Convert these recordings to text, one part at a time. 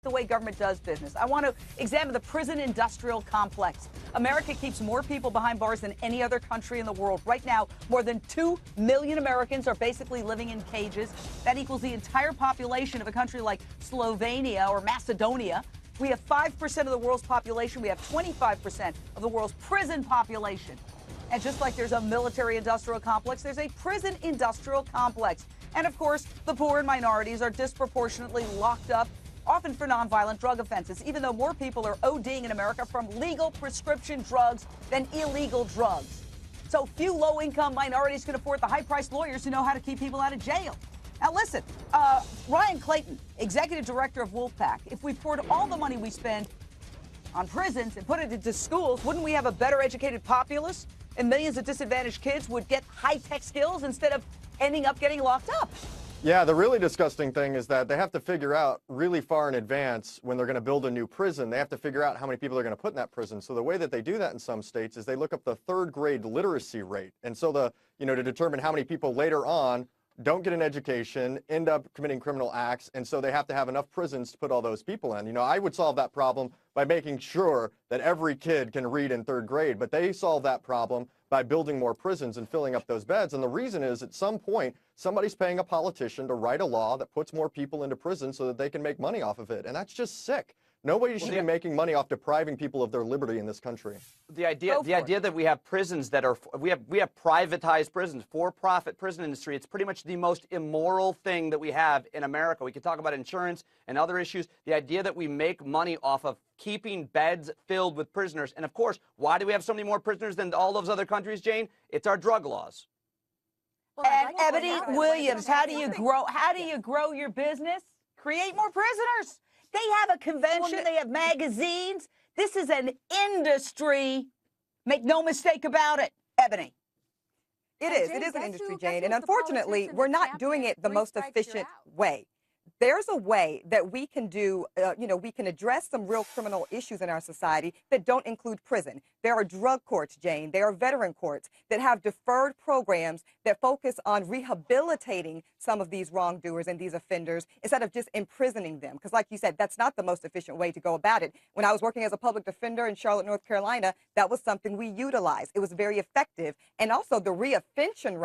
the way government does business. I want to examine the prison industrial complex. America keeps more people behind bars than any other country in the world. Right now, more than 2 million Americans are basically living in cages. That equals the entire population of a country like Slovenia or Macedonia. We have 5% of the world's population. We have 25% of the world's prison population. And just like there's a military-industrial complex, there's a prison-industrial complex. And, of course, the poor and minorities are disproportionately locked up, often for nonviolent drug offenses, even though more people are ODing in America from legal prescription drugs than illegal drugs. So few low-income minorities can afford the high-priced lawyers who know how to keep people out of jail. Now, listen, Ryan Clayton, executive director of Wolfpack, if we poured all the money we spend on prisons and put it into schools, wouldn't we have a better educated populace? And millions of disadvantaged kids would get high-tech skills instead of ending up getting locked up. Yeah, the really disgusting thing is that they have to figure out really far in advance when they're going to build a new prison. They have to figure out how many people they're going to put in that prison. So the way that they do that in some states is they look up the third grade literacy rate. And so to determine how many people later on don't get an education, end up committing criminal acts, and so they have to have enough prisons to put all those people in. I would solve that problem by making sure that every kid can read in third grade, but they solve that problem by building more prisons and filling up those beds. And the reason is, at some point, somebody's paying a politician to write a law that puts more people into prison so that they can make money off of it, and that's just sick. Nobody should be making money off depriving people of their liberty in this country. The idea that we have prisons that are we have privatized prisons, for-profit prison industry. It's pretty much the most immoral thing that we have in America. We could talk about insurance and other issues. The idea that we make money off of keeping beds filled with prisoners, and of course, why do we have so many more prisoners than all those other countries, Jane? It's our drug laws. Well, and Ebony Williams, how do you grow? How do you grow your business? Create more prisoners. They have a convention. They have magazines. This is an industry. Make no mistake about it, Ebony. It is. It is an industry, Jane. And unfortunately, we're not doing it the most efficient way. There's a way that we can do, we can address some real criminal issues in our society that don't include prison. There are drug courts, Jane. There are veteran courts that have deferred programs that focus on rehabilitating some of these wrongdoers and these offenders instead of just imprisoning them. Because like you said, that's not the most efficient way to go about it. When I was working as a public defender in Charlotte, North Carolina, that was something we utilized. It was very effective. And also the reoffending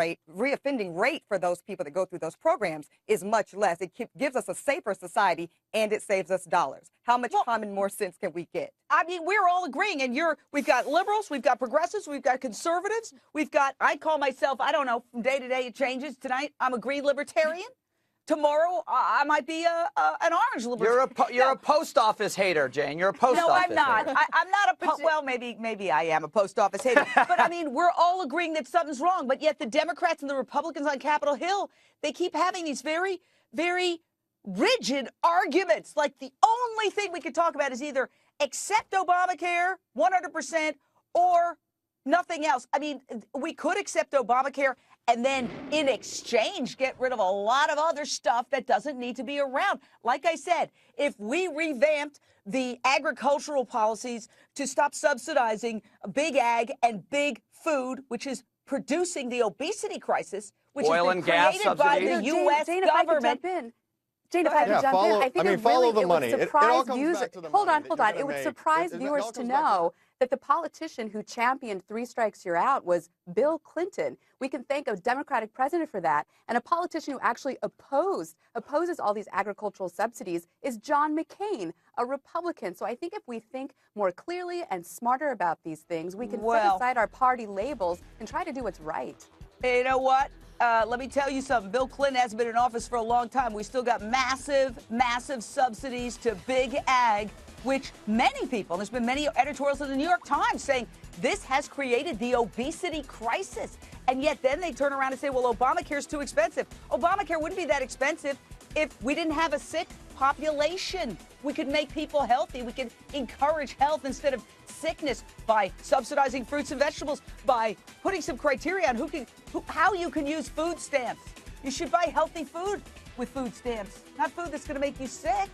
rate for those people that go through those programs is much less. It gives us a safer society, and it saves us dollars. How much common more sense can we get? I mean, we're all agreeing, and we've got liberals, we've got progressives, we've got conservatives, we've got, I call myself, I don't know, from day to day it changes. Tonight, I'm a green libertarian. Tomorrow, I might be an orange libertarian. You're a post office hater, Jane. You're a post office hater. No, I'm not. I'm not well, maybe I am a post office hater. But I mean, we're all agreeing that something's wrong. But yet the Democrats and the Republicans on Capitol Hill, they keep having these very, very rigid arguments. Like the only thing we could talk about is either accept Obamacare 100% or nothing else. I mean, we could accept Obamacare and then in exchange get rid of a lot of other stuff that doesn't need to be around. Like I said, if we revamped the agricultural policies to stop subsidizing big ag and big food, which is producing the obesity crisis, which oil has been and gas created by the subsidies. U.S. government. Jane, if I had to jump in, I think it follow really the money. It would surprise users. Hold on. It would surprise viewers to know that the politician who championed 3 strikes you're out was Bill Clinton. We can thank a Democratic president for that. And a politician who actually opposes all these agricultural subsidies is John McCain, a Republican. So I think if we think more clearly and smarter about these things, we can set aside our party labels and try to do what's right. You know what? Let me tell you something. Bill Clinton hasn't been in office for a long time. We still got massive, massive subsidies to big ag, which many people, there's been many editorials in the New York Times saying this has created the obesity crisis. And yet then they turn around and say, well, Obamacare's too expensive. Obamacare wouldn't be that expensive if we didn't have a sick population. We could make people healthy. We could encourage health instead of sickness by subsidizing fruits and vegetables, by putting some criteria on how you can use food stamps. You should buy healthy food with food stamps, not food that's going to make you sick.